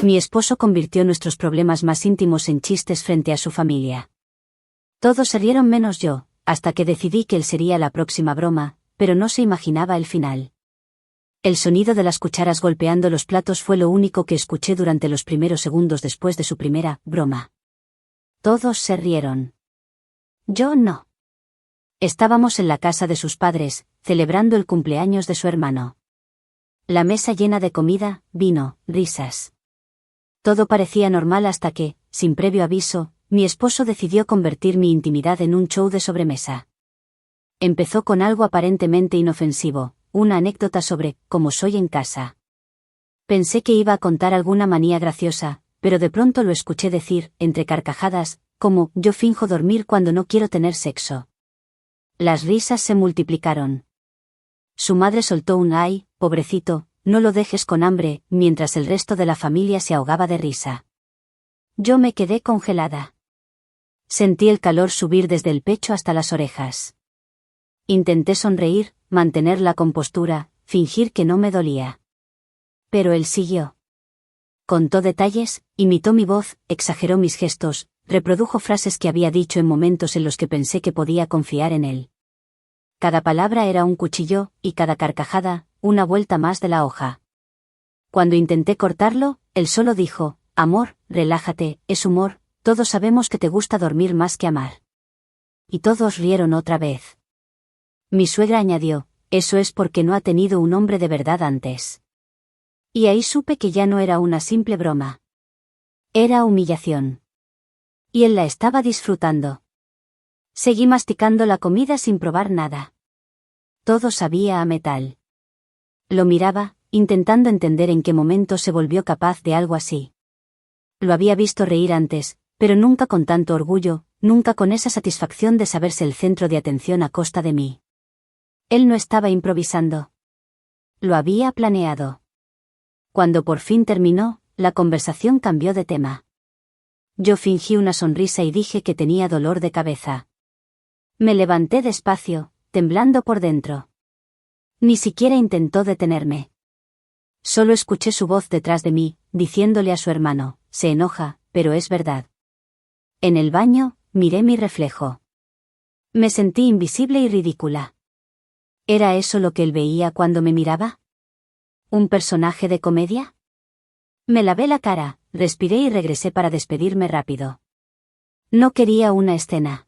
Mi esposo convirtió nuestros problemas más íntimos en chistes frente a su familia. Todos se rieron menos yo, hasta que decidí que él sería la próxima broma, pero no se imaginaba el final. El sonido de las cucharas golpeando los platos fue lo único que escuché durante los primeros segundos después de su primera broma. Todos se rieron. Yo no. Estábamos en la casa de sus padres, celebrando el cumpleaños de su hermano. La mesa llena de comida, vino, risas. Todo parecía normal hasta que, sin previo aviso, mi esposo decidió convertir mi intimidad en un show de sobremesa. Empezó con algo aparentemente inofensivo, una anécdota sobre cómo soy en casa. Pensé que iba a contar alguna manía graciosa, pero de pronto lo escuché decir, entre carcajadas, como yo finjo dormir cuando no quiero tener sexo. Las risas se multiplicaron. Su madre soltó un "ay, pobrecito, no lo dejes con hambre", mientras el resto de la familia se ahogaba de risa. Yo me quedé congelada. Sentí el calor subir desde el pecho hasta las orejas. Intenté sonreír, mantener la compostura, fingir que no me dolía. Pero él siguió. Contó detalles, imitó mi voz, exageró mis gestos, reprodujo frases que había dicho en momentos en los que pensé que podía confiar en él. Cada palabra era un cuchillo, y cada carcajada, una vuelta más de la hoja. Cuando intenté cortarlo, él solo dijo, "Amor, relájate, es humor, todos sabemos que te gusta dormir más que amar". Y todos rieron otra vez. Mi suegra añadió, "Eso es porque no ha tenido un hombre de verdad antes". Y ahí supe que ya no era una simple broma. Era humillación. Y él la estaba disfrutando. Seguí masticando la comida sin probar nada. Todo sabía a metal. Lo miraba, intentando entender en qué momento se volvió capaz de algo así. Lo había visto reír antes, pero nunca con tanto orgullo, nunca con esa satisfacción de saberse el centro de atención a costa de mí. Él no estaba improvisando. Lo había planeado. Cuando por fin terminó, la conversación cambió de tema. Yo fingí una sonrisa y dije que tenía dolor de cabeza. Me levanté despacio, temblando por dentro. Ni siquiera intentó detenerme. Solo escuché su voz detrás de mí, diciéndole a su hermano, "Se enoja, pero es verdad". En el baño, miré mi reflejo. Me sentí invisible y ridícula. ¿Era eso lo que él veía cuando me miraba? ¿Un personaje de comedia? Me lavé la cara, respiré y regresé para despedirme rápido. No quería una escena.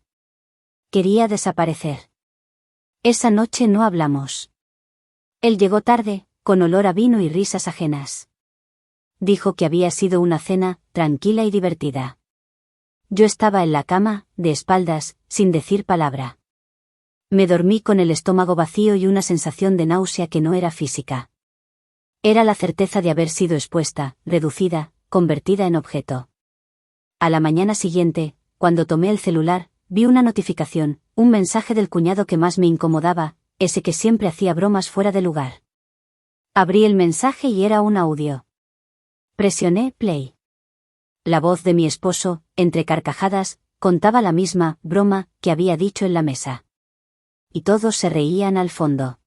Quería desaparecer. Esa noche no hablamos. Él llegó tarde, con olor a vino y risas ajenas. Dijo que había sido una cena, tranquila y divertida. Yo estaba en la cama, de espaldas, sin decir palabra. Me dormí con el estómago vacío y una sensación de náusea que no era física. Era la certeza de haber sido expuesta, reducida, convertida en objeto. A la mañana siguiente, cuando tomé el celular, vi una notificación, un mensaje del cuñado que más me incomodaba, ese que siempre hacía bromas fuera de lugar. Abrí el mensaje y era un audio. Presioné play. La voz de mi esposo, entre carcajadas, contaba la misma broma que había dicho en la mesa. Y todos se reían al fondo.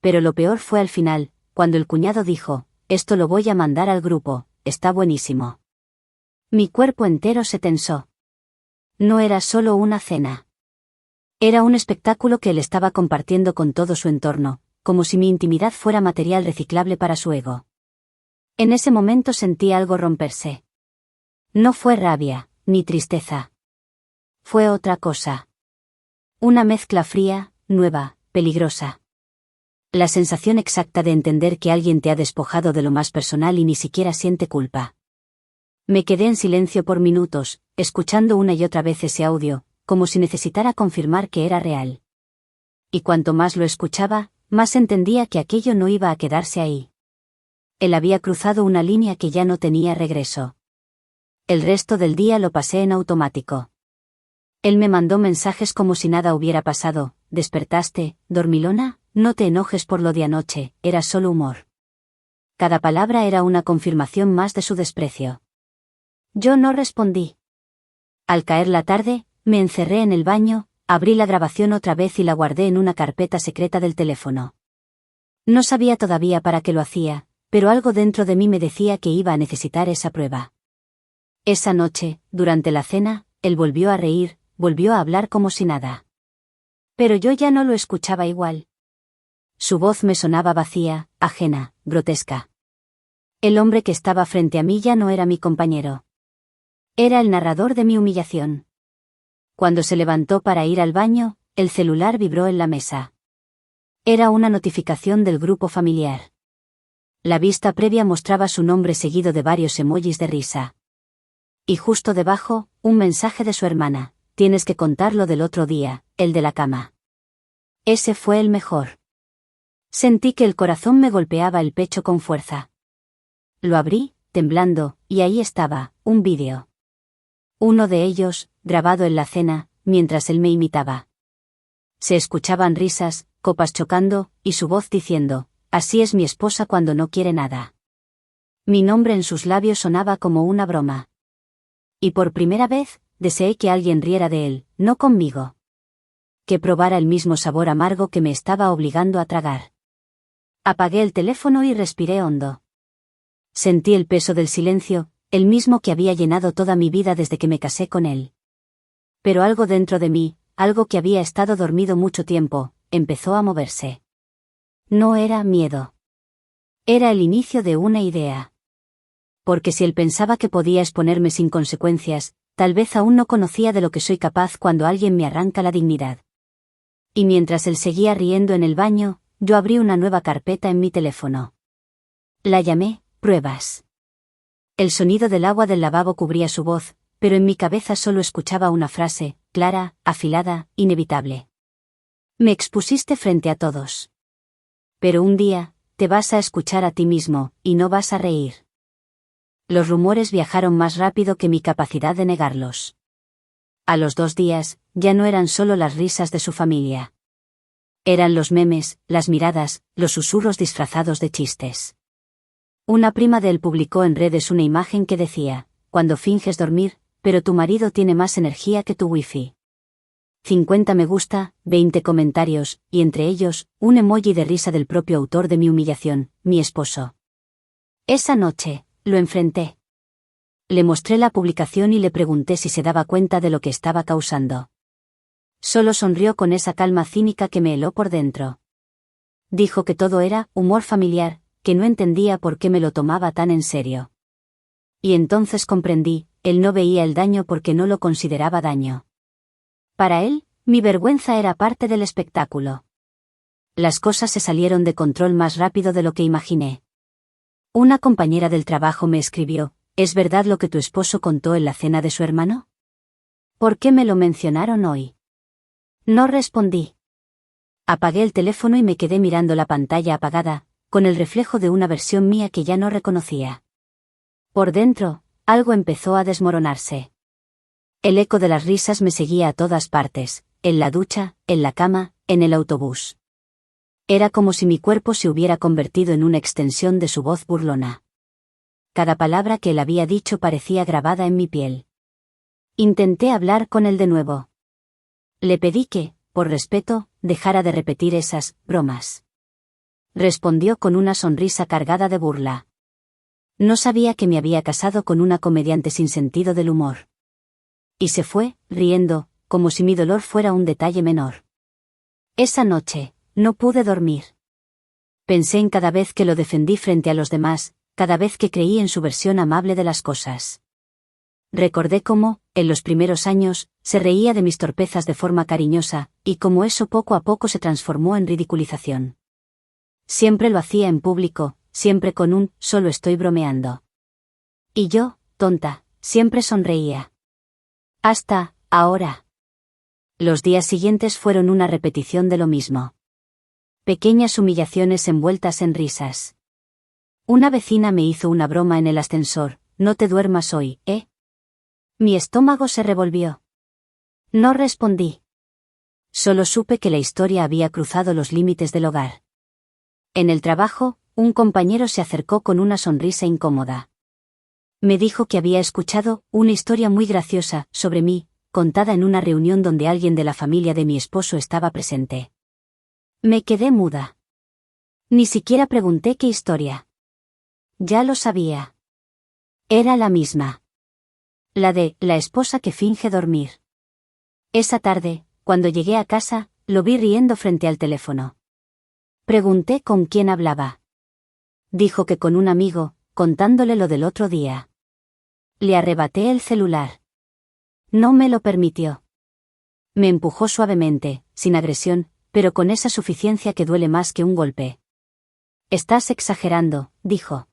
Pero lo peor fue al final, cuando el cuñado dijo, "Esto lo voy a mandar al grupo, está buenísimo". Mi cuerpo entero se tensó. No era solo una cena. Era un espectáculo que él estaba compartiendo con todo su entorno, como si mi intimidad fuera material reciclable para su ego. En ese momento sentí algo romperse. No fue rabia, ni tristeza. Fue otra cosa. Una mezcla fría, nueva, peligrosa. La sensación exacta de entender que alguien te ha despojado de lo más personal y ni siquiera siente culpa. Me quedé en silencio por minutos, escuchando una y otra vez ese audio, como si necesitara confirmar que era real. Y cuanto más lo escuchaba, más entendía que aquello no iba a quedarse ahí. Él había cruzado una línea que ya no tenía regreso. El resto del día lo pasé en automático. Él me mandó mensajes como si nada hubiera pasado. ¿Despertaste, dormilona? No te enojes por lo de anoche, era solo humor. Cada palabra era una confirmación más de su desprecio. Yo no respondí. Al caer la tarde, me encerré en el baño, abrí la grabación otra vez y la guardé en una carpeta secreta del teléfono. No sabía todavía para qué lo hacía, pero algo dentro de mí me decía que iba a necesitar esa prueba. Esa noche, durante la cena, él volvió a reír, volvió a hablar como si nada. Pero yo ya no lo escuchaba igual. Su voz me sonaba vacía, ajena, grotesca. El hombre que estaba frente a mí ya no era mi compañero. Era el narrador de mi humillación. Cuando se levantó para ir al baño, el celular vibró en la mesa. Era una notificación del grupo familiar. La vista previa mostraba su nombre seguido de varios emojis de risa. Y justo debajo, un mensaje de su hermana: tienes que contar lo del otro día, el de la cama. Ese fue el mejor. Sentí que el corazón me golpeaba el pecho con fuerza. Lo abrí, temblando, y ahí estaba, un vídeo. Uno de ellos, grabado en la cena, mientras él me imitaba. Se escuchaban risas, copas chocando, y su voz diciendo: así es mi esposa cuando no quiere nada. Mi nombre en sus labios sonaba como una broma. Y por primera vez, deseé que alguien riera de él, no conmigo. Que probara el mismo sabor amargo que me estaba obligando a tragar. Apagué el teléfono y respiré hondo. Sentí el peso del silencio, el mismo que había llenado toda mi vida desde que me casé con él. Pero algo dentro de mí, algo que había estado dormido mucho tiempo, empezó a moverse. No era miedo. Era el inicio de una idea. Porque si él pensaba que podía exponerme sin consecuencias, tal vez aún no conocía de lo que soy capaz cuando alguien me arranca la dignidad. Y mientras él seguía riendo en el baño, yo abrí una nueva carpeta en mi teléfono. La llamé Pruebas. El sonido del agua del lavabo cubría su voz, pero en mi cabeza solo escuchaba una frase, clara, afilada, inevitable. Me expusiste frente a todos. Pero un día, te vas a escuchar a ti mismo, y no vas a reír. Los rumores viajaron más rápido que mi capacidad de negarlos. A los 2 días, ya no eran solo las risas de su familia. Eran los memes, las miradas, los susurros disfrazados de chistes. Una prima de él publicó en redes una imagen que decía: cuando finges dormir, pero tu marido tiene más energía que tu wifi. 50 me gusta, 20 comentarios, y entre ellos, un emoji de risa del propio autor de mi humillación, mi esposo. Esa noche, lo enfrenté. Le mostré la publicación y le pregunté si se daba cuenta de lo que estaba causando. Solo sonrió con esa calma cínica que me heló por dentro. Dijo que todo era humor familiar, que no entendía por qué me lo tomaba tan en serio. Y entonces comprendí, él no veía el daño porque no lo consideraba daño. Para él, mi vergüenza era parte del espectáculo. Las cosas se salieron de control más rápido de lo que imaginé. Una compañera del trabajo me escribió: ¿es verdad lo que tu esposo contó en la cena de su hermano? ¿Por qué me lo mencionaron hoy? No respondí. Apagué el teléfono y me quedé mirando la pantalla apagada, con el reflejo de una versión mía que ya no reconocía. Por dentro, algo empezó a desmoronarse. El eco de las risas me seguía a todas partes, en la ducha, en la cama, en el autobús. Era como si mi cuerpo se hubiera convertido en una extensión de su voz burlona. Cada palabra que él había dicho parecía grabada en mi piel. Intenté hablar con él de nuevo. Le pedí que, por respeto, dejara de repetir esas bromas. Respondió con una sonrisa cargada de burla. No sabía que me había casado con una comediante sin sentido del humor. Y se fue, riendo, como si mi dolor fuera un detalle menor. Esa noche, no pude dormir. Pensé en cada vez que lo defendí frente a los demás, cada vez que creí en su versión amable de las cosas. Recordé cómo, en los primeros años, se reía de mis torpezas de forma cariñosa, y cómo eso poco a poco se transformó en ridiculización. Siempre lo hacía en público, siempre con un «solo estoy bromeando». Y yo, tonta, siempre sonreía. Hasta ahora. Los días siguientes fueron una repetición de lo mismo. Pequeñas humillaciones envueltas en risas. Una vecina me hizo una broma en el ascensor: no te duermas hoy, ¿eh? Mi estómago se revolvió. No respondí. Solo supe que la historia había cruzado los límites del hogar. En el trabajo, un compañero se acercó con una sonrisa incómoda. Me dijo que había escuchado una historia muy graciosa sobre mí, contada en una reunión donde alguien de la familia de mi esposo estaba presente. Me quedé muda. Ni siquiera pregunté qué historia. Ya lo sabía. Era la misma. La de la esposa que finge dormir. Esa tarde, cuando llegué a casa, lo vi riendo frente al teléfono. Pregunté con quién hablaba. Dijo que con un amigo, contándole lo del otro día. Le arrebaté el celular. No me lo permitió. Me empujó suavemente, sin agresión, pero con esa suficiencia que duele más que un golpe. Estás exagerando, dijo.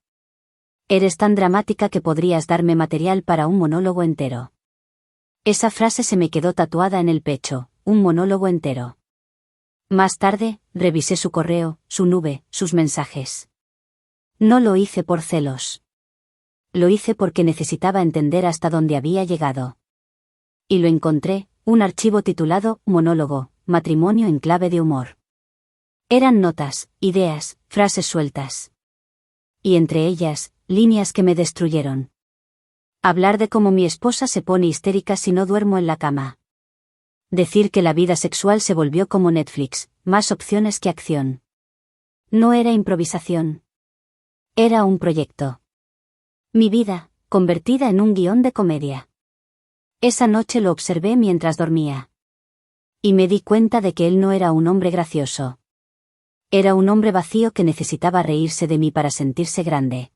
Eres tan dramática que podrías darme material para un monólogo entero. Esa frase se me quedó tatuada en el pecho, un monólogo entero. Más tarde, revisé su correo, su nube, sus mensajes. No lo hice por celos. Lo hice porque necesitaba entender hasta dónde había llegado. Y lo encontré, un archivo titulado Monólogo, matrimonio en clave de humor. Eran notas, ideas, frases sueltas. Y entre ellas, líneas que me destruyeron. Hablar de cómo mi esposa se pone histérica si no duermo en la cama. Decir que la vida sexual se volvió como Netflix, más opciones que acción. No era improvisación. Era un proyecto. Mi vida, convertida en un guión de comedia. Esa noche lo observé mientras dormía. Y me di cuenta de que él no era un hombre gracioso. Era un hombre vacío que necesitaba reírse de mí para sentirse grande.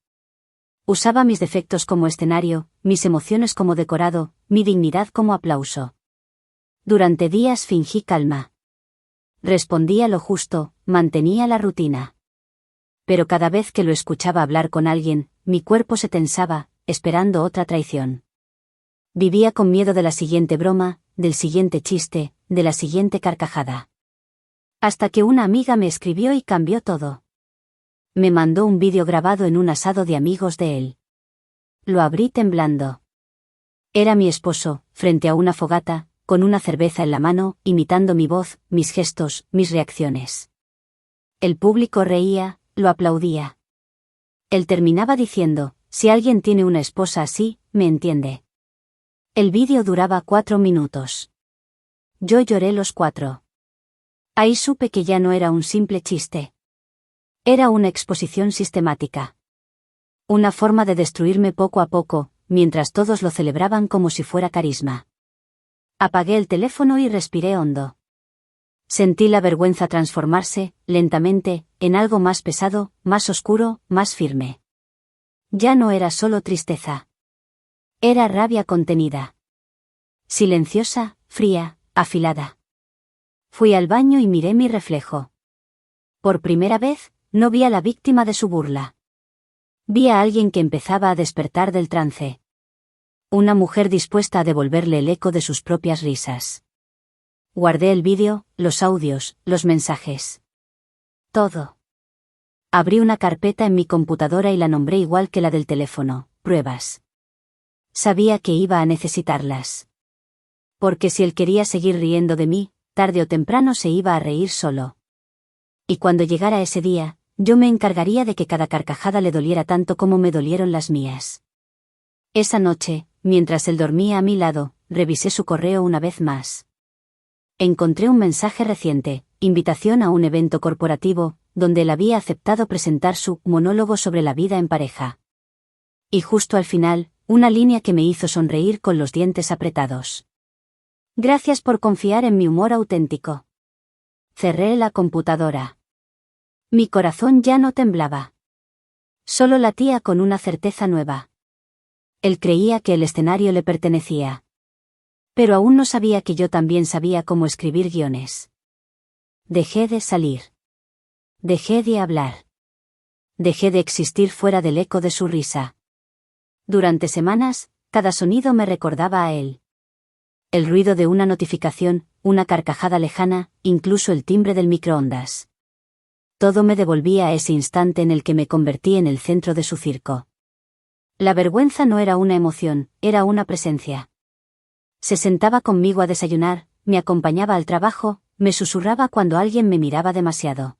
Usaba mis defectos como escenario, mis emociones como decorado, mi dignidad como aplauso. Durante días fingí calma. Respondía lo justo, mantenía la rutina. Pero cada vez que lo escuchaba hablar con alguien, mi cuerpo se tensaba, esperando otra traición. Vivía con miedo de la siguiente broma, del siguiente chiste, de la siguiente carcajada. Hasta que una amiga me escribió y cambió todo. Me mandó un vídeo grabado en un asado de amigos de él. Lo abrí temblando. Era mi esposo, frente a una fogata, con una cerveza en la mano, imitando mi voz, mis gestos, mis reacciones. El público reía, lo aplaudía. Él terminaba diciendo, si alguien tiene una esposa así, me entiende. El vídeo duraba 4 minutos. Yo lloré los 4. Ahí supe que ya no era un simple chiste. Era una exposición sistemática. Una forma de destruirme poco a poco, mientras todos lo celebraban como si fuera carisma. Apagué el teléfono y respiré hondo. Sentí la vergüenza transformarse, lentamente, en algo más pesado, más oscuro, más firme. Ya no era solo tristeza. Era rabia contenida. Silenciosa, fría, afilada. Fui al baño y miré mi reflejo. Por primera vez, no vi a la víctima de su burla. Vi a alguien que empezaba a despertar del trance. Una mujer dispuesta a devolverle el eco de sus propias risas. Guardé el vídeo, los audios, los mensajes. Todo. Abrí una carpeta en mi computadora y la nombré igual que la del teléfono, pruebas. Sabía que iba a necesitarlas. Porque si él quería seguir riendo de mí, tarde o temprano se iba a reír solo. Y cuando llegara ese día, yo me encargaría de que cada carcajada le doliera tanto como me dolieron las mías. Esa noche, mientras él dormía a mi lado, revisé su correo una vez más. Encontré un mensaje reciente, invitación a un evento corporativo, donde él había aceptado presentar su monólogo sobre la vida en pareja. Y justo al final, una línea que me hizo sonreír con los dientes apretados. Gracias por confiar en mi humor auténtico. Cerré la computadora. Mi corazón ya no temblaba. Solo latía con una certeza nueva. Él creía que el escenario le pertenecía. Pero aún no sabía que yo también sabía cómo escribir guiones. Dejé de salir. Dejé de hablar. Dejé de existir fuera del eco de su risa. Durante semanas, cada sonido me recordaba a él. El ruido de una notificación, una carcajada lejana, incluso el timbre del microondas. Todo me devolvía a ese instante en el que me convertí en el centro de su circo. La vergüenza no era una emoción, era una presencia. Se sentaba conmigo a desayunar, me acompañaba al trabajo, me susurraba cuando alguien me miraba demasiado.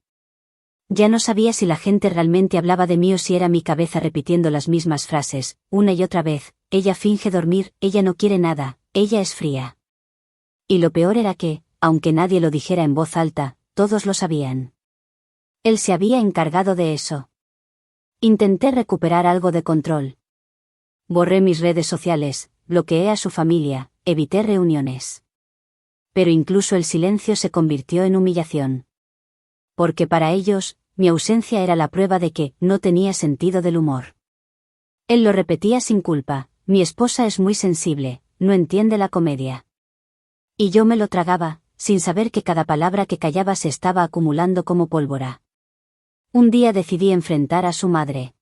Ya no sabía si la gente realmente hablaba de mí o si era mi cabeza repitiendo las mismas frases, una y otra vez: ella finge dormir, ella no quiere nada, ella es fría. Y lo peor era que, aunque nadie lo dijera en voz alta, todos lo sabían. Él se había encargado de eso. Intenté recuperar algo de control. Borré mis redes sociales, bloqueé a su familia, evité reuniones. Pero incluso el silencio se convirtió en humillación. Porque para ellos, mi ausencia era la prueba de que no tenía sentido del humor. Él lo repetía sin culpa: mi esposa es muy sensible, no entiende la comedia. Y yo me lo tragaba, sin saber que cada palabra que callaba se estaba acumulando como pólvora. Un día decidí enfrentar a su madre.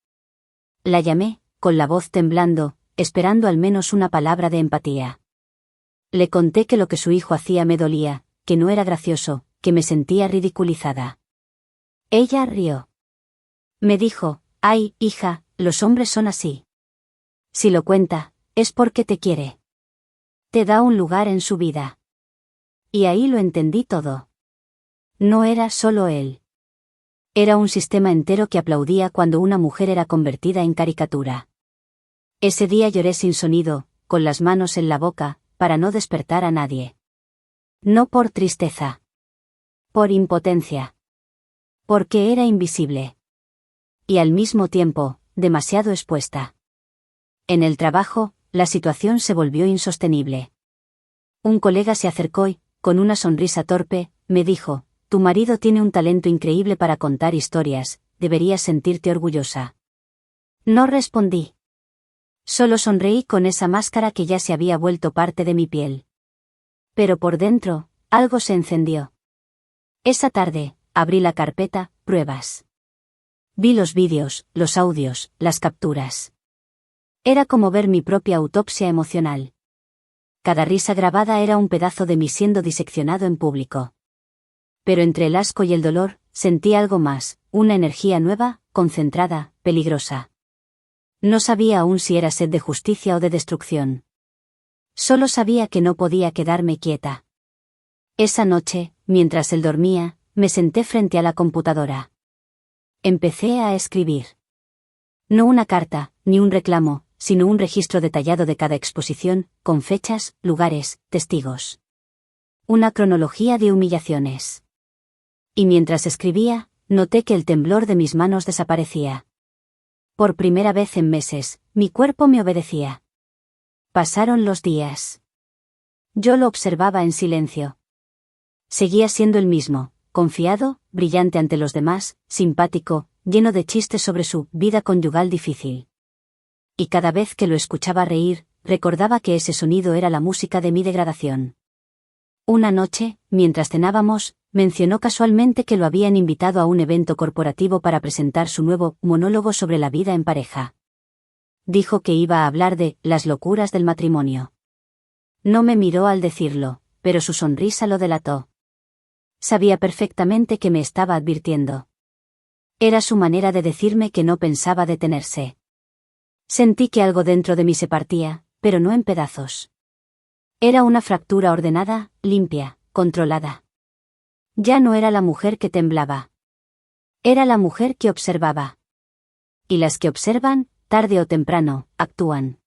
La llamé, con la voz temblando, esperando al menos una palabra de empatía. Le conté que lo que su hijo hacía me dolía, que no era gracioso, que me sentía ridiculizada. Ella rió. Me dijo: «Ay, hija, los hombres son así. Si lo cuenta, es porque te quiere. Te da un lugar en su vida». Y ahí lo entendí todo. No era solo él. Era un sistema entero que aplaudía cuando una mujer era convertida en caricatura. Ese día lloré sin sonido, con las manos en la boca, para no despertar a nadie. No por tristeza. Por impotencia. Porque era invisible. Y al mismo tiempo, demasiado expuesta. En el trabajo, la situación se volvió insostenible. Un colega se acercó y, con una sonrisa torpe, me dijo: «Tu marido tiene un talento increíble para contar historias, deberías sentirte orgullosa». No respondí. Solo sonreí con esa máscara que ya se había vuelto parte de mi piel. Pero por dentro, algo se encendió. Esa tarde, abrí la carpeta «Pruebas». Vi los vídeos, los audios, las capturas. Era como ver mi propia autopsia emocional. Cada risa grabada era un pedazo de mí siendo diseccionado en público. Pero entre el asco y el dolor, sentí algo más, una energía nueva, concentrada, peligrosa. No sabía aún si era sed de justicia o de destrucción. Solo sabía que no podía quedarme quieta. Esa noche, mientras él dormía, me senté frente a la computadora. Empecé a escribir. No una carta, ni un reclamo, sino un registro detallado de cada exposición, con fechas, lugares, testigos. Una cronología de humillaciones. Y mientras escribía, noté que el temblor de mis manos desaparecía. Por primera vez en meses, mi cuerpo me obedecía. Pasaron los días. Yo lo observaba en silencio. Seguía siendo el mismo, confiado, brillante ante los demás, simpático, lleno de chistes sobre su vida conyugal difícil. Y cada vez que lo escuchaba reír, recordaba que ese sonido era la música de mi degradación. Una noche, mientras cenábamos, mencionó casualmente que lo habían invitado a un evento corporativo para presentar su nuevo monólogo sobre la vida en pareja. Dijo que iba a hablar de las locuras del matrimonio. No me miró al decirlo, pero su sonrisa lo delató. Sabía perfectamente que me estaba advirtiendo. Era su manera de decirme que no pensaba detenerse. Sentí que algo dentro de mí se partía, pero no en pedazos. Era una fractura ordenada, limpia, controlada. Ya no era la mujer que temblaba. Era la mujer que observaba. Y las que observan, tarde o temprano, actúan.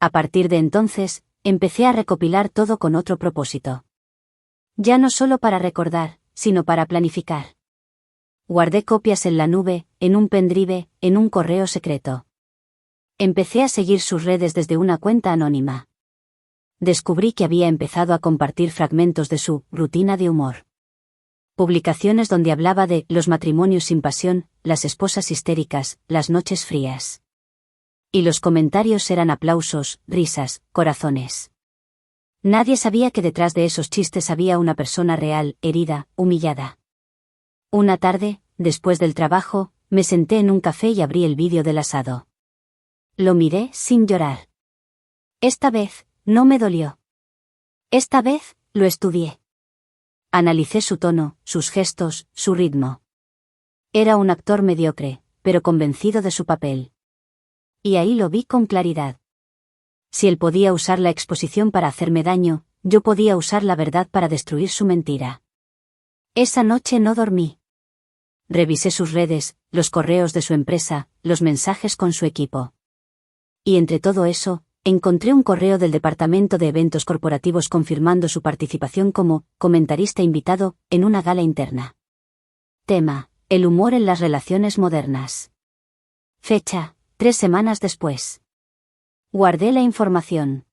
A partir de entonces, empecé a recopilar todo con otro propósito. Ya no solo para recordar, sino para planificar. Guardé copias en la nube, en un pendrive, en un correo secreto. Empecé a seguir sus redes desde una cuenta anónima. Descubrí que había empezado a compartir fragmentos de su rutina de humor. Publicaciones donde hablaba de los matrimonios sin pasión, las esposas histéricas, las noches frías. Y los comentarios eran aplausos, risas, corazones. Nadie sabía que detrás de esos chistes había una persona real, herida, humillada. Una tarde, después del trabajo, me senté en un café y abrí el vídeo del asado. Lo miré sin llorar. Esta vez, no me dolió. Esta vez, lo estudié. Analicé su tono, sus gestos, su ritmo. Era un actor mediocre, pero convencido de su papel. Y ahí lo vi con claridad. Si él podía usar la exposición para hacerme daño, yo podía usar la verdad para destruir su mentira. Esa noche no dormí. Revisé sus redes, los correos de su empresa, los mensajes con su equipo. Y entre todo eso, encontré un correo del departamento de eventos corporativos confirmando su participación como comentarista invitado en una gala interna. Tema: el humor en las relaciones modernas. Fecha, 3 semanas después. Guardé la información.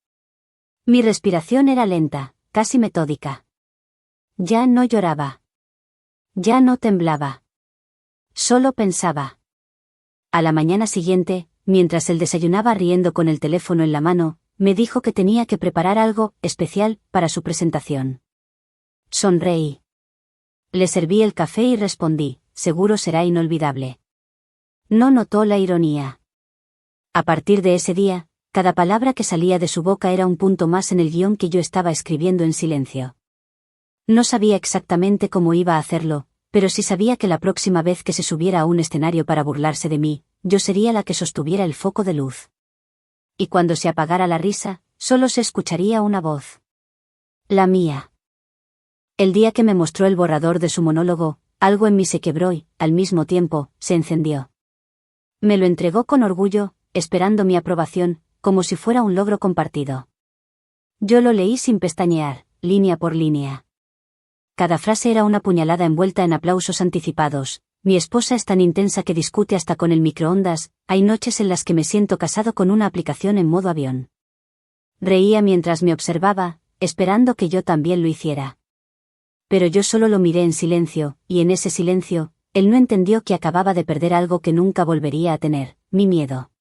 Mi respiración era lenta, casi metódica. Ya no lloraba. Ya no temblaba. Solo pensaba. A la mañana siguiente, mientras él desayunaba riendo con el teléfono en la mano, me dijo que tenía que preparar algo especial para su presentación. Sonreí. Le serví el café y respondí, seguro será inolvidable. No notó la ironía. A partir de ese día, cada palabra que salía de su boca era un punto más en el guión que yo estaba escribiendo en silencio. No sabía exactamente cómo iba a hacerlo, pero sí sabía que la próxima vez que se subiera a un escenario para burlarse de mí, yo sería la que sostuviera el foco de luz. Y cuando se apagara la risa, solo se escucharía una voz. La mía. El día que me mostró el borrador de su monólogo, algo en mí se quebró y, al mismo tiempo, se encendió. Me lo entregó con orgullo, esperando mi aprobación, como si fuera un logro compartido. Yo lo leí sin pestañear, línea por línea. Cada frase era una puñalada envuelta en aplausos anticipados. Mi esposa es tan intensa que discute hasta con el microondas, hay noches en las que me siento casado con una aplicación en modo avión. Reía mientras me observaba, esperando que yo también lo hiciera. Pero yo solo lo miré en silencio, y en ese silencio, él no entendió que acababa de perder algo que nunca volvería a tener, mi miedo.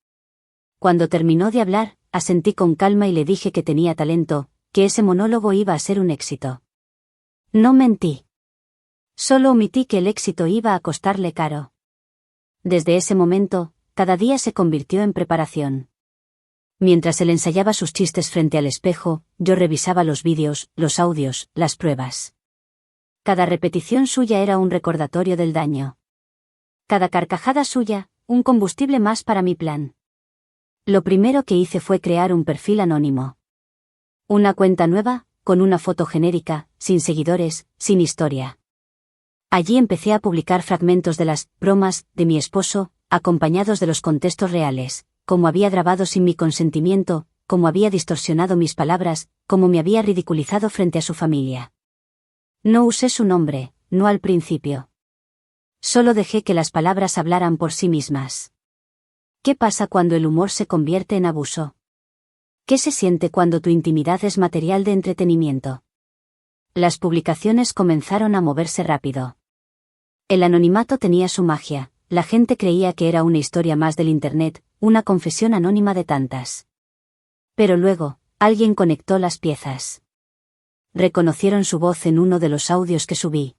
Cuando terminó de hablar, asentí con calma y le dije que tenía talento, que ese monólogo iba a ser un éxito. No mentí. Solo omití que el éxito iba a costarle caro. Desde ese momento, cada día se convirtió en preparación. Mientras él ensayaba sus chistes frente al espejo, yo revisaba los vídeos, los audios, las pruebas. Cada repetición suya era un recordatorio del daño. Cada carcajada suya, un combustible más para mi plan. Lo primero que hice fue crear un perfil anónimo. Una cuenta nueva, con una foto genérica, sin seguidores, sin historia. Allí empecé a publicar fragmentos de las bromas de mi esposo, acompañados de los contextos reales, cómo había grabado sin mi consentimiento, cómo había distorsionado mis palabras, cómo me había ridiculizado frente a su familia. No usé su nombre, no al principio. Solo dejé que las palabras hablaran por sí mismas. ¿Qué pasa cuando el humor se convierte en abuso? ¿Qué se siente cuando tu intimidad es material de entretenimiento? Las publicaciones comenzaron a moverse rápido. El anonimato tenía su magia, la gente creía que era una historia más del Internet, una confesión anónima de tantas. Pero luego, alguien conectó las piezas. Reconocieron su voz en uno de los audios que subí.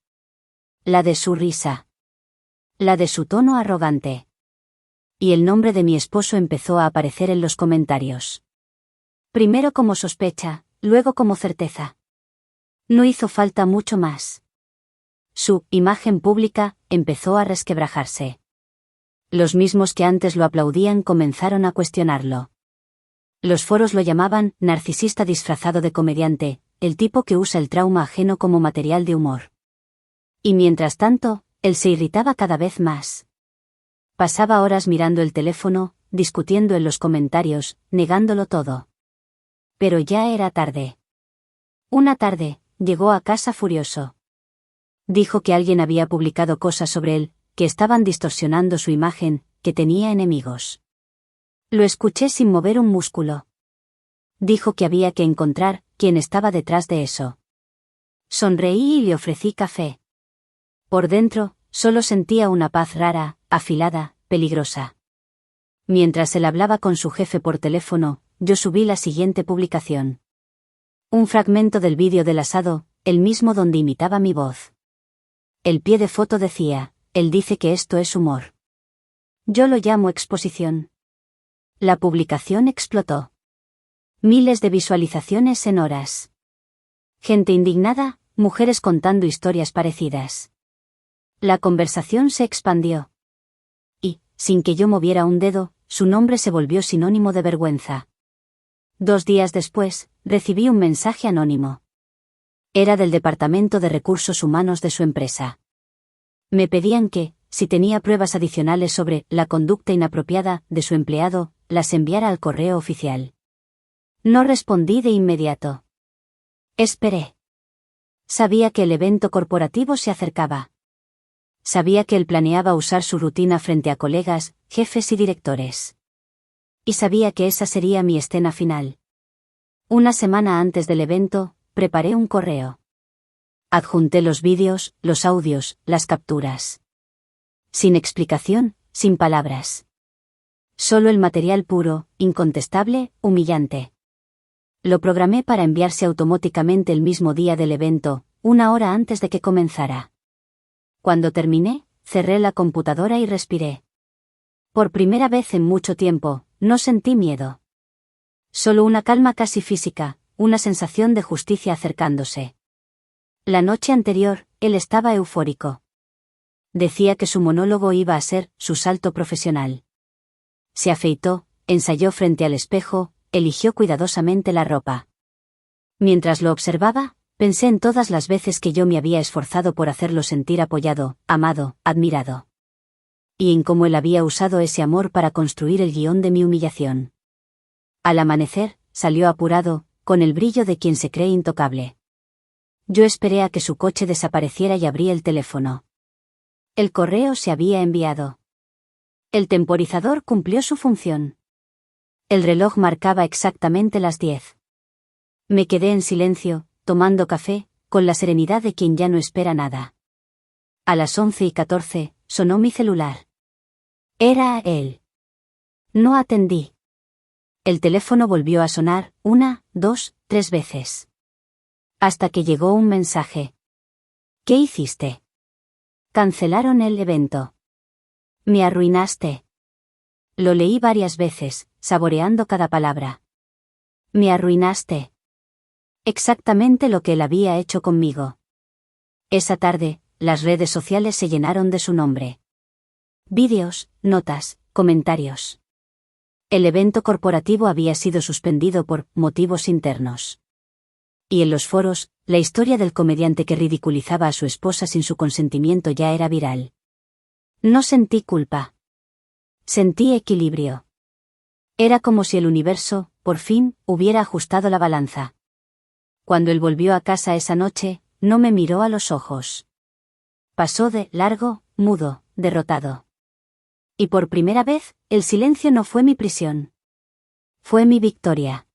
La de su risa. La de su tono arrogante. Y el nombre de mi esposo empezó a aparecer en los comentarios. Primero como sospecha, luego como certeza. No hizo falta mucho más. Su imagen pública empezó a resquebrajarse. Los mismos que antes lo aplaudían comenzaron a cuestionarlo. Los foros lo llamaban narcisista disfrazado de comediante, el tipo que usa el trauma ajeno como material de humor. Y mientras tanto, él se irritaba cada vez más. Pasaba horas mirando el teléfono, discutiendo en los comentarios, negándolo todo. Pero ya era tarde. Una tarde, llegó a casa furioso. Dijo que alguien había publicado cosas sobre él, que estaban distorsionando su imagen, que tenía enemigos. Lo escuché sin mover un músculo. Dijo que había que encontrar quién estaba detrás de eso. Sonreí y le ofrecí café. Por dentro, solo sentía una paz rara, afilada, peligrosa. Mientras él hablaba con su jefe por teléfono, yo subí la siguiente publicación. Un fragmento del vídeo del asado, el mismo donde imitaba mi voz. El pie de foto decía, él dice que esto es humor. Yo lo llamo exposición. La publicación explotó. Miles de visualizaciones en horas. Gente indignada, mujeres contando historias parecidas. La conversación se expandió. Y, sin que yo moviera un dedo, su nombre se volvió sinónimo de vergüenza. 2 días después, recibí un mensaje anónimo. Era del Departamento de Recursos Humanos de su empresa. Me pedían que, si tenía pruebas adicionales sobre la conducta inapropiada de su empleado, las enviara al correo oficial. No respondí de inmediato. Esperé. Sabía que el evento corporativo se acercaba. Sabía que él planeaba usar su rutina frente a colegas, jefes y directores. Y sabía que esa sería mi escena final. Una semana antes del evento, preparé un correo. Adjunté los vídeos, los audios, las capturas. Sin explicación, sin palabras. Solo el material puro, incontestable, humillante. Lo programé para enviarse automáticamente el mismo día del evento, 1 hora antes de que comenzara. Cuando terminé, cerré la computadora y respiré. Por primera vez en mucho tiempo, no sentí miedo. Solo una calma casi física, una sensación de justicia acercándose. La noche anterior, él estaba eufórico. Decía que su monólogo iba a ser su salto profesional. Se afeitó, ensayó frente al espejo, eligió cuidadosamente la ropa. Mientras lo observaba, pensé en todas las veces que yo me había esforzado por hacerlo sentir apoyado, amado, admirado. Y en cómo él había usado ese amor para construir el guión de mi humillación. Al amanecer, salió apurado, con el brillo de quien se cree intocable. Yo esperé a que su coche desapareciera y abrí el teléfono. El correo se había enviado. El temporizador cumplió su función. El reloj marcaba exactamente las 10. Me quedé en silencio, tomando café, con la serenidad de quien ya no espera nada. A las 11:14, sonó mi celular. Era él. No atendí. El teléfono volvió a sonar, 1, 2, 3 veces. Hasta que llegó un mensaje. ¿Qué hiciste? Cancelaron el evento. Me arruinaste. Lo leí varias veces, saboreando cada palabra. Me arruinaste. Exactamente lo que él había hecho conmigo. Esa tarde, las redes sociales se llenaron de su nombre. Vídeos, notas, comentarios. El evento corporativo había sido suspendido por motivos internos. Y en los foros, la historia del comediante que ridiculizaba a su esposa sin su consentimiento ya era viral. No sentí culpa. Sentí equilibrio. Era como si el universo, por fin, hubiera ajustado la balanza. Cuando él volvió a casa esa noche, no me miró a los ojos. Pasó de largo, mudo, derrotado. Y por primera vez, el silencio no fue mi prisión. Fue mi victoria.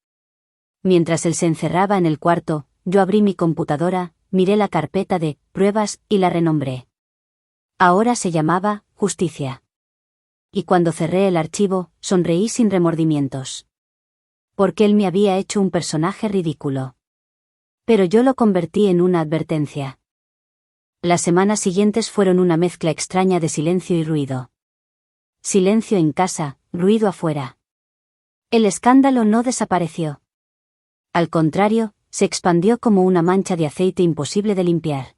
Mientras él se encerraba en el cuarto, yo abrí mi computadora, miré la carpeta de pruebas y la renombré. Ahora se llamaba Justicia. Y cuando cerré el archivo, sonreí sin remordimientos. Porque él me había hecho un personaje ridículo. Pero yo lo convertí en una advertencia. Las semanas siguientes fueron una mezcla extraña de silencio y ruido. Silencio en casa, ruido afuera. El escándalo no desapareció. Al contrario, se expandió como una mancha de aceite imposible de limpiar.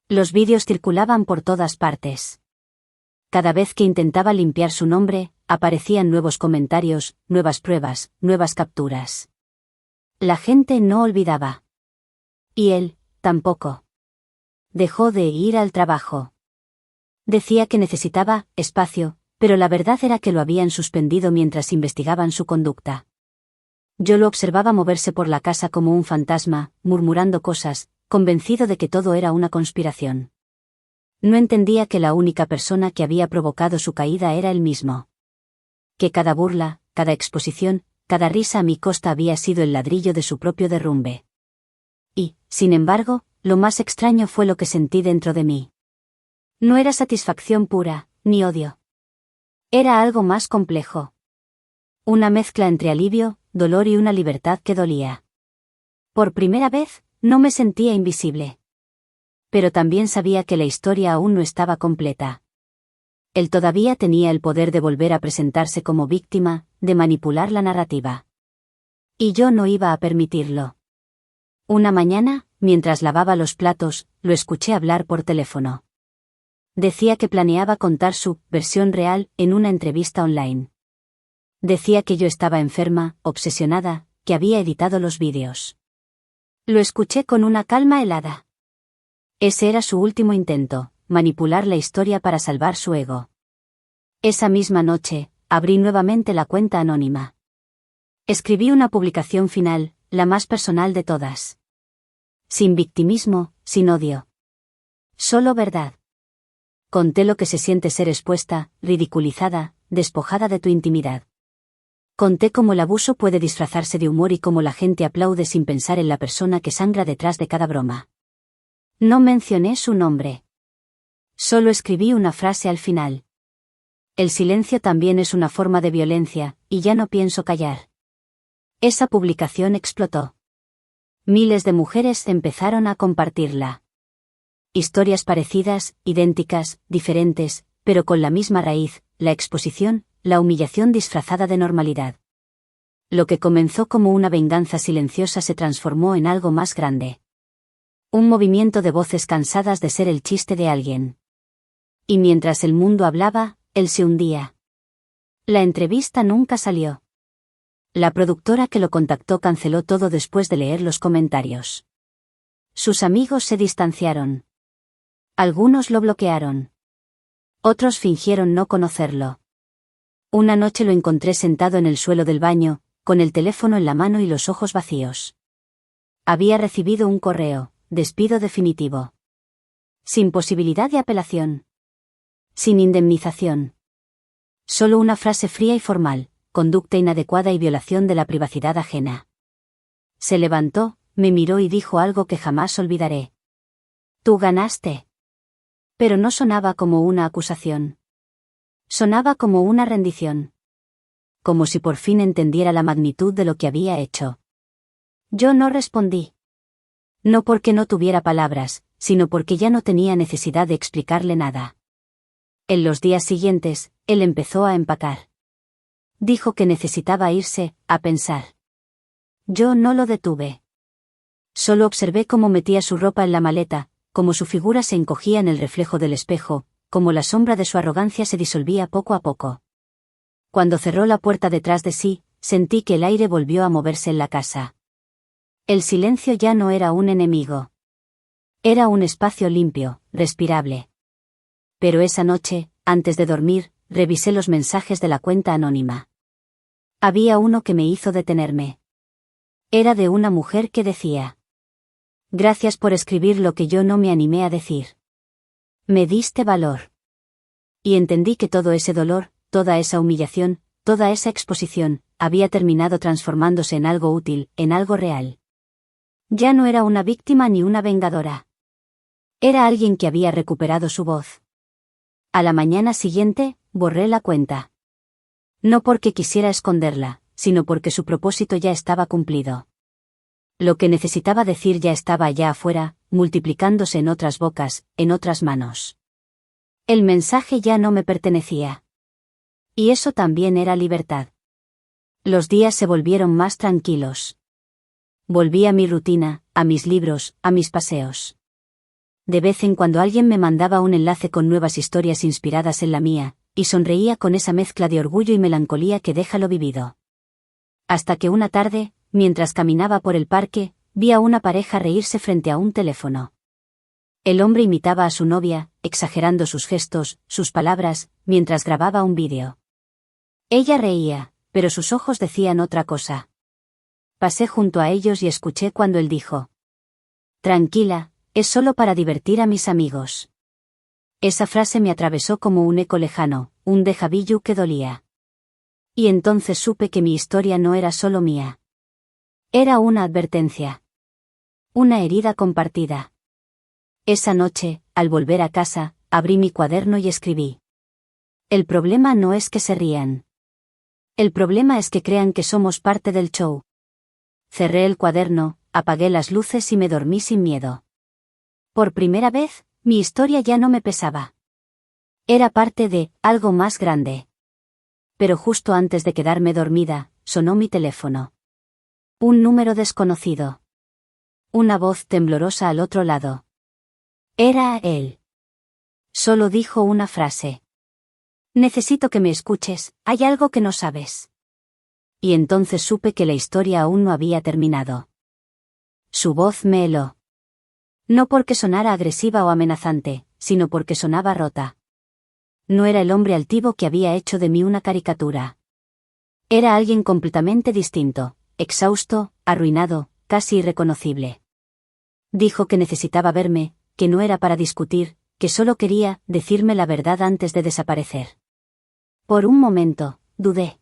Los vídeos circulaban por todas partes. Cada vez que intentaba limpiar su nombre, aparecían nuevos comentarios, nuevas pruebas, nuevas capturas. La gente no olvidaba. Y él, tampoco. Dejó de ir al trabajo. Decía que necesitaba espacio, pero la verdad era que lo habían suspendido mientras investigaban su conducta. Yo lo observaba moverse por la casa como un fantasma, murmurando cosas, convencido de que todo era una conspiración. No entendía que la única persona que había provocado su caída era él mismo. Que cada burla, cada exposición, cada risa a mi costa había sido el ladrillo de su propio derrumbe. Y, sin embargo, lo más extraño fue lo que sentí dentro de mí. No era satisfacción pura, ni odio. Era algo más complejo. Una mezcla entre alivio, dolor y una libertad que dolía. Por primera vez, no me sentía invisible. Pero también sabía que la historia aún no estaba completa. Él todavía tenía el poder de volver a presentarse como víctima, de manipular la narrativa. Y yo no iba a permitirlo. Una mañana, mientras lavaba los platos, lo escuché hablar por teléfono. Decía que planeaba contar su versión real en una entrevista online. Decía que yo estaba enferma, obsesionada, que había editado los vídeos. Lo escuché con una calma helada. Ese era su último intento, manipular la historia para salvar su ego. Esa misma noche, abrí nuevamente la cuenta anónima. Escribí una publicación final, la más personal de todas. Sin victimismo, sin odio. Solo verdad. Conté lo que se siente ser expuesta, ridiculizada, despojada de tu intimidad. Conté cómo el abuso puede disfrazarse de humor y cómo la gente aplaude sin pensar en la persona que sangra detrás de cada broma. No mencioné su nombre. Solo escribí una frase al final. El silencio también es una forma de violencia, y ya no pienso callar. Esa publicación explotó. Miles de mujeres empezaron a compartirla. Historias parecidas, idénticas, diferentes, pero con la misma raíz, la exposición, la humillación disfrazada de normalidad. Lo que comenzó como una venganza silenciosa se transformó en algo más grande. Un movimiento de voces cansadas de ser el chiste de alguien. Y mientras el mundo hablaba, él se hundía. La entrevista nunca salió. La productora que lo contactó canceló todo después de leer los comentarios. Sus amigos se distanciaron. Algunos lo bloquearon. Otros fingieron no conocerlo. Una noche lo encontré sentado en el suelo del baño, con el teléfono en la mano y los ojos vacíos. Había recibido un correo, despido definitivo. Sin posibilidad de apelación. Sin indemnización. Solo una frase fría y formal, conducta inadecuada y violación de la privacidad ajena. Se levantó, me miró y dijo algo que jamás olvidaré. Tú ganaste. Pero no sonaba como una acusación. Sonaba como una rendición. Como si por fin entendiera la magnitud de lo que había hecho. Yo no respondí. No porque no tuviera palabras, sino porque ya no tenía necesidad de explicarle nada. En los días siguientes, él empezó a empacar. Dijo que necesitaba irse, a pensar. Yo no lo detuve. Solo observé cómo metía su ropa en la maleta, cómo su figura se encogía en el reflejo del espejo, cómo la sombra de su arrogancia se disolvía poco a poco. Cuando cerró la puerta detrás de sí, sentí que el aire volvió a moverse en la casa. El silencio ya no era un enemigo. Era un espacio limpio, respirable. Pero esa noche, antes de dormir, revisé los mensajes de la cuenta anónima. Había uno que me hizo detenerme. Era de una mujer que decía: Gracias por escribir lo que yo no me animé a decir. Me diste valor. Y entendí que todo ese dolor, toda esa humillación, toda esa exposición, había terminado transformándose en algo útil, en algo real. Ya no era una víctima ni una vengadora. Era alguien que había recuperado su voz. A la mañana siguiente, borré la cuenta. No porque quisiera esconderla, sino porque su propósito ya estaba cumplido. Lo que necesitaba decir ya estaba allá afuera, multiplicándose en otras bocas, en otras manos. El mensaje ya no me pertenecía. Y eso también era libertad. Los días se volvieron más tranquilos. Volví a mi rutina, a mis libros, a mis paseos. De vez en cuando alguien me mandaba un enlace con nuevas historias inspiradas en la mía, y sonreía con esa mezcla de orgullo y melancolía que deja lo vivido. Hasta que una tarde, mientras caminaba por el parque, vi a una pareja reírse frente a un teléfono. El hombre imitaba a su novia, exagerando sus gestos, sus palabras, mientras grababa un vídeo. Ella reía, pero sus ojos decían otra cosa. Pasé junto a ellos y escuché cuando él dijo: Tranquila, es solo para divertir a mis amigos. Esa frase me atravesó como un eco lejano, un déjà vu que dolía. Y entonces supe que mi historia no era solo mía. Era una advertencia. Una herida compartida. Esa noche, al volver a casa, abrí mi cuaderno y escribí: El problema no es que se rían. El problema es que crean que somos parte del show. Cerré el cuaderno, apagué las luces y me dormí sin miedo. Por primera vez, mi historia ya no me pesaba. Era parte de algo más grande. Pero justo antes de quedarme dormida, sonó mi teléfono. Un número desconocido. Una voz temblorosa al otro lado. Era él. Solo dijo una frase. Necesito que me escuches, hay algo que no sabes. Y entonces supe que la historia aún no había terminado. Su voz me heló. No porque sonara agresiva o amenazante, sino porque sonaba rota. No era el hombre altivo que había hecho de mí una caricatura. Era alguien completamente distinto, exhausto, arruinado, casi irreconocible. Dijo que necesitaba verme, que no era para discutir, que solo quería decirme la verdad antes de desaparecer. Por un momento, dudé.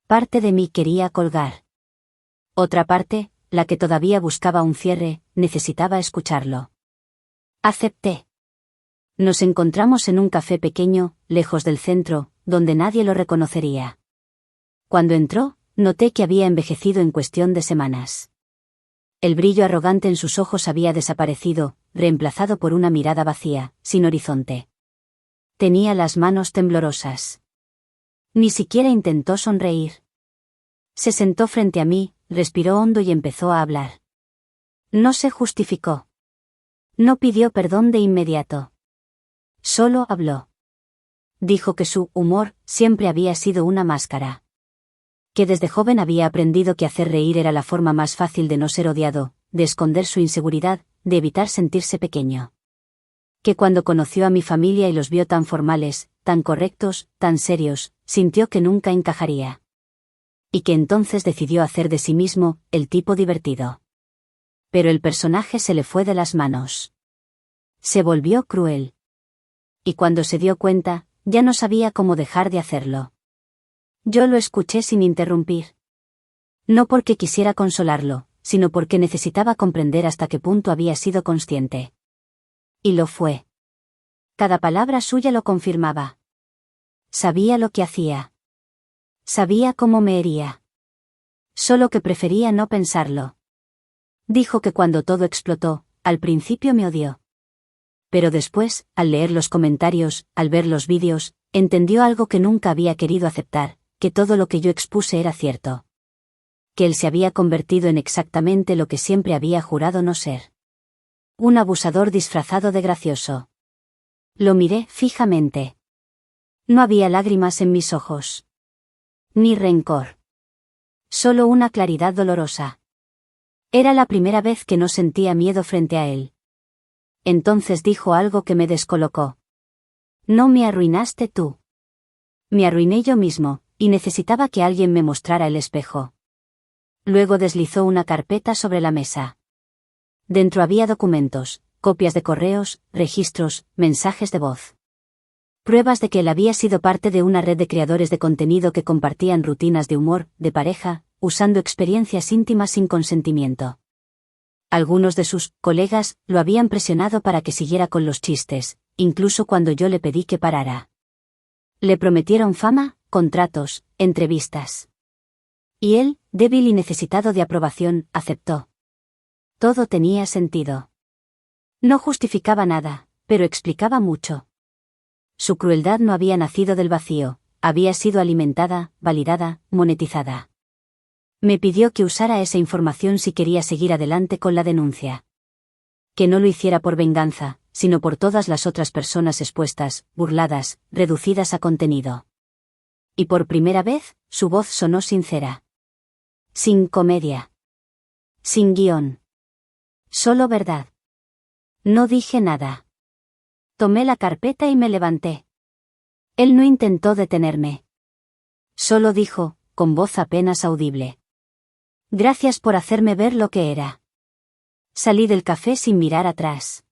Parte de mí quería colgar. Otra parte, la que todavía buscaba un cierre, necesitaba escucharlo. Acepté. Nos encontramos en un café pequeño, lejos del centro, donde nadie lo reconocería. Cuando entró, noté que había envejecido en cuestión de semanas. El brillo arrogante en sus ojos había desaparecido, reemplazado por una mirada vacía, sin horizonte. Tenía las manos temblorosas. Ni siquiera intentó sonreír. Se sentó frente a mí, respiró hondo y empezó a hablar. No se justificó. No pidió perdón de inmediato. Solo habló. Dijo que su humor siempre había sido una máscara. Que desde joven había aprendido que hacer reír era la forma más fácil de no ser odiado, de esconder su inseguridad, de evitar sentirse pequeño. Que cuando conoció a mi familia y los vio tan formales, tan correctos, tan serios, sintió que nunca encajaría. Y que entonces decidió hacer de sí mismo el tipo divertido. Pero el personaje se le fue de las manos. Se volvió cruel. Y cuando se dio cuenta, ya no sabía cómo dejar de hacerlo. Yo lo escuché sin interrumpir. No porque quisiera consolarlo, sino porque necesitaba comprender hasta qué punto había sido consciente. Y lo fue. Cada palabra suya lo confirmaba. Sabía lo que hacía. Sabía cómo me hería. Solo que prefería no pensarlo. Dijo que cuando todo explotó, al principio me odió. Pero después, al leer los comentarios, al ver los vídeos, entendió algo que nunca había querido aceptar, que todo lo que yo expuse era cierto. Que él se había convertido en exactamente lo que siempre había jurado no ser. Un abusador disfrazado de gracioso. Lo miré fijamente. No había lágrimas en mis ojos. Ni rencor. Solo una claridad dolorosa. Era la primera vez que no sentía miedo frente a él. Entonces dijo algo que me descolocó. No me arruinaste tú. Me arruiné yo mismo, y necesitaba que alguien me mostrara el espejo. Luego deslizó una carpeta sobre la mesa. Dentro había documentos, copias de correos, registros, mensajes de voz. Pruebas de que él había sido parte de una red de creadores de contenido que compartían rutinas de humor, de pareja, usando experiencias íntimas sin consentimiento. Algunos de sus colegas lo habían presionado para que siguiera con los chistes, incluso cuando yo le pedí que parara. Le prometieron fama, contratos, entrevistas. Y él, débil y necesitado de aprobación, aceptó. Todo tenía sentido. No justificaba nada, pero explicaba mucho. Su crueldad no había nacido del vacío, había sido alimentada, validada, monetizada. Me pidió que usara esa información si quería seguir adelante con la denuncia. Que no lo hiciera por venganza, sino por todas las otras personas expuestas, burladas, reducidas a contenido. Y por primera vez, su voz sonó sincera. Sin comedia. Sin guión. Solo verdad. No dije nada. Tomé la carpeta y me levanté. Él no intentó detenerme. Solo dijo, con voz apenas audible. Gracias por hacerme ver lo que era. Salí del café sin mirar atrás.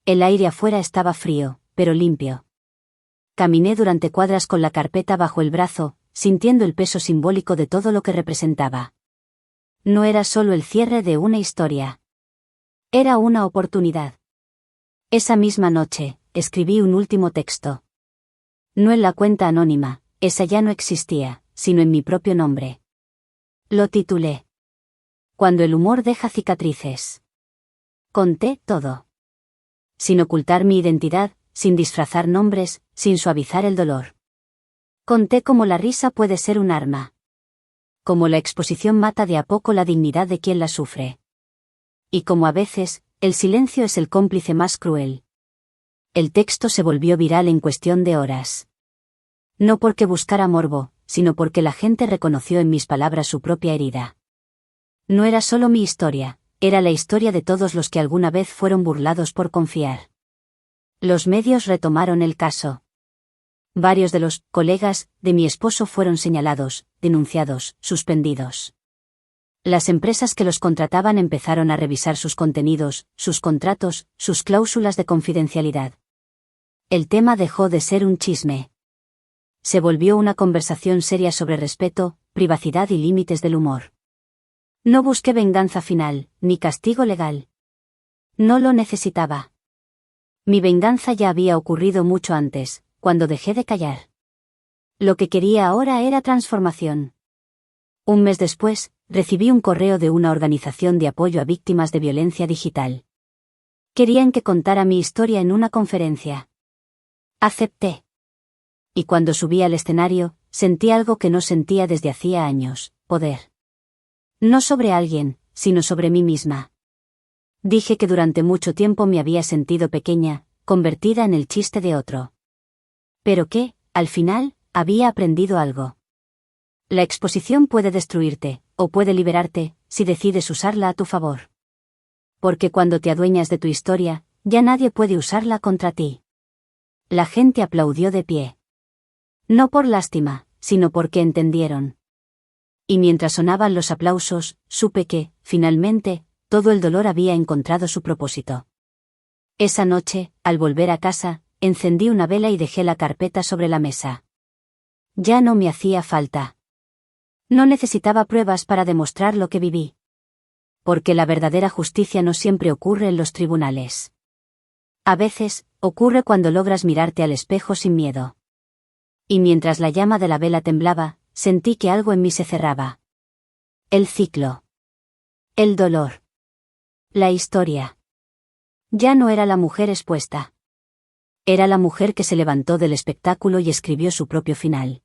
El aire afuera estaba frío, pero limpio. Caminé durante cuadras con la carpeta bajo el brazo, sintiendo el peso simbólico de todo lo que representaba. No era solo el cierre de una historia. Era una oportunidad. Esa misma noche, escribí un último texto. No en la cuenta anónima, esa ya no existía, sino en mi propio nombre. Lo titulé. Cuando el humor deja cicatrices. Conté todo. Sin ocultar mi identidad, sin disfrazar nombres, sin suavizar el dolor. Conté cómo la risa puede ser un arma. Cómo la exposición mata de a poco la dignidad de quien la sufre. Y cómo a veces, el silencio es el cómplice más cruel. El texto se volvió viral en cuestión de horas. No porque buscara morbo, sino porque la gente reconoció en mis palabras su propia herida. No era solo mi historia, era la historia de todos los que alguna vez fueron burlados por confiar. Los medios retomaron el caso. Varios de los colegas de mi esposo fueron señalados, denunciados, suspendidos. Las empresas que los contrataban empezaron a revisar sus contenidos, sus contratos, sus cláusulas de confidencialidad. El tema dejó de ser un chisme. Se volvió una conversación seria sobre respeto, privacidad y límites del humor. No busqué venganza final, ni castigo legal. No lo necesitaba. Mi venganza ya había ocurrido mucho antes, cuando dejé de callar. Lo que quería ahora era transformación. Un mes después, recibí un correo de una organización de apoyo a víctimas de violencia digital. Querían que contara mi historia en una conferencia. Acepté. Y cuando subí al escenario, sentí algo que no sentía desde hacía años: poder. No sobre alguien, sino sobre mí misma. Dije que durante mucho tiempo me había sentido pequeña, convertida en el chiste de otro. Pero que, al final, había aprendido algo. La exposición puede destruirte, o puede liberarte, si decides usarla a tu favor. Porque cuando te adueñas de tu historia, ya nadie puede usarla contra ti. La gente aplaudió de pie. No por lástima, sino porque entendieron. Y mientras sonaban los aplausos, supe que, finalmente, todo el dolor había encontrado su propósito. Esa noche, al volver a casa, encendí una vela y dejé la carpeta sobre la mesa. Ya no me hacía falta. No necesitaba pruebas para demostrar lo que viví. Porque la verdadera justicia no siempre ocurre en los tribunales. A veces, ocurre cuando logras mirarte al espejo sin miedo. Y mientras la llama de la vela temblaba, sentí que algo en mí se cerraba. El ciclo. El dolor. La historia. Ya no era la mujer expuesta. Era la mujer que se levantó del espectáculo y escribió su propio final.